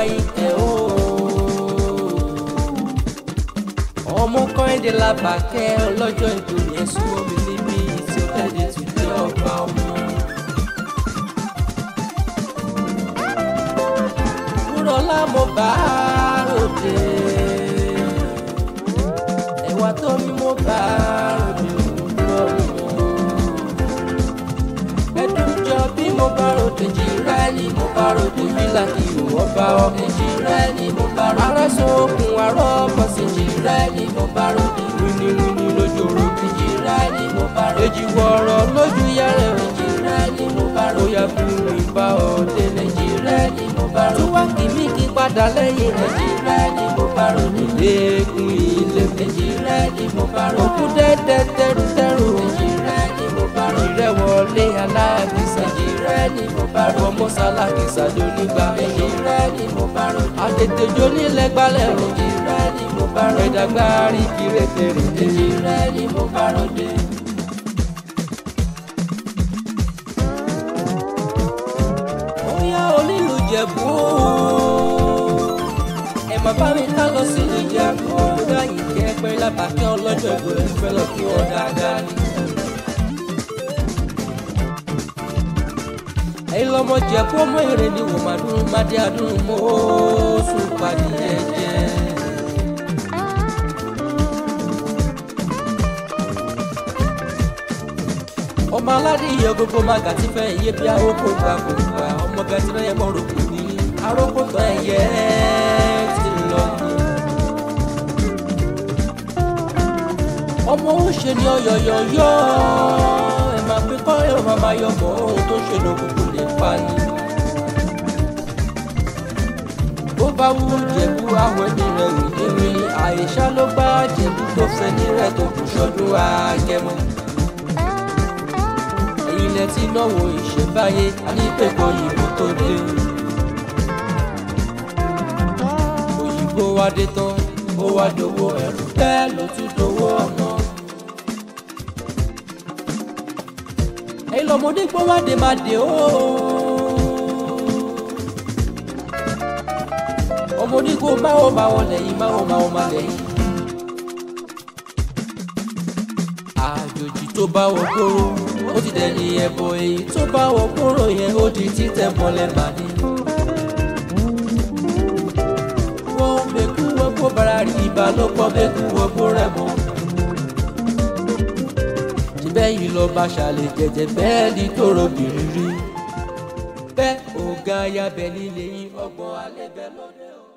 Ayinke o. Ọmọ Kọ́hìndé labake ọlọ́jọ́ ìbò yẹn súnmọ́ mi níbi tí ó tẹ̀lé tùdé ọba ọmọ. Wúrọ̀lá mo bá ròde, ẹ̀wà tó mi mo bá ròde òwúrọ̀ mọ́. Ẹ̀dùnjọ bí mo bá ròde jìrẹ́ ni mo bá ròde bílà kí ìwọ́ bá ọmọ jìrẹ́ ni mo bá ròde. Arásókun arọ́ bọ̀ sí jìrẹ́ ni mo bá ròde. Wíníwíní lójú orogún jìrẹ́ ni mo bá ròde. Èjì wọ̀rọ̀ lójú yẹrẹ jìrẹ́ ni mo bá ròde. Ó yà fún ìbá ọdẹ Nàìjíríà ni mo bá ròde. Tó wá kì mí kí padà lẹ́yìn Nàìjíríà ni mo bá ròde. Lẹ́kùn ilé Nàìjíríà ni mo bá ròde. Òkú dẹ́dẹ́ tẹ́rùtẹ́rù Nàìjíríà ni mo bá ròde. Ìrẹ́wọlé aláàkísà Nàìjíríà ni mo bá ròde. Ọmọ sálákísà lónígbà Nàìjíríà ni mo bá ròde. Àtètèjọ nílẹ̀ gbalẹ̀ Nàìjíríà ni mo bá ròde. Ẹ̀dàgbárí kírètèrè Nàìjíríà ni mo bá ròde. Ìjẹ̀bú ẹ má bá mi ká lọ sí Ìjẹ̀bú olùdá Ayinke pé labake ọlọ́jọ́ ìbò ìfẹ́ lọ kí wọ́n dáadáa ni. ẹ̀yin lọ́mọ Ìjẹ̀bú ọmọ èrè ni wọ́n máa dún mádé adún mọ́ sùn pàdé ẹ̀jẹ̀. ọmọ aládé iye gbogbo máa gàtí fẹ́ iye bí arókò gba gbogbo ọmọ gàtí náà yẹ mọ́ rògbò ní arókò tó ẹ̀yẹ ti lọ ní. ọmọ ó ṣe ní ọyọyọyọ ẹ máa pé kọ́ ẹ̀rọ máa yọ mọ́ ohun tó ṣe lòkùnkùn lè pa ni. bó bá wú Jẹ̀bú àwọn ẹni rẹ̀ rìn nírin àìṣá ló bá Jẹ̀bú tó fẹ́ ní rẹ̀ tó kù ṣọdún Agẹmọ. ilẹ̀ tí náwó ìṣẹ̀báyé anípẹ̀kọ̀ òyìnbó tó dé. òyìnbó wá dé tán ó wá dowó ẹrù bẹ́ẹ̀ ló tún dowó ọ̀nà. ẹ̀yin lọ́mọdé gbọ́ wá dé má dé o. ọmọdé kó máa wọ lẹ́yìn máa lẹ́yìn. àjòjì tó bá wọ kóró ó ti dẹni ẹ̀bọ̀ èyí tó bá wọ kóró yẹn ó di títẹ̀ mọ́lẹ̀ bàdé. wọ́n mẹ́kú wọ́n kó bara rí ìbálòpọ̀ mẹ́kú wọ́n kó rẹ̀ mọ́. síbẹ̀ yìí lọ bá ṣàlẹ̀ jẹ̀jẹ̀ bẹ́ẹ̀ ni tó robìnrin rí. bẹ́ẹ̀ ọ̀gá ayábẹ̀ nílé yín ọgbọ̀n alẹ́ bẹ́ẹ̀ lọ́dẹ̀ o.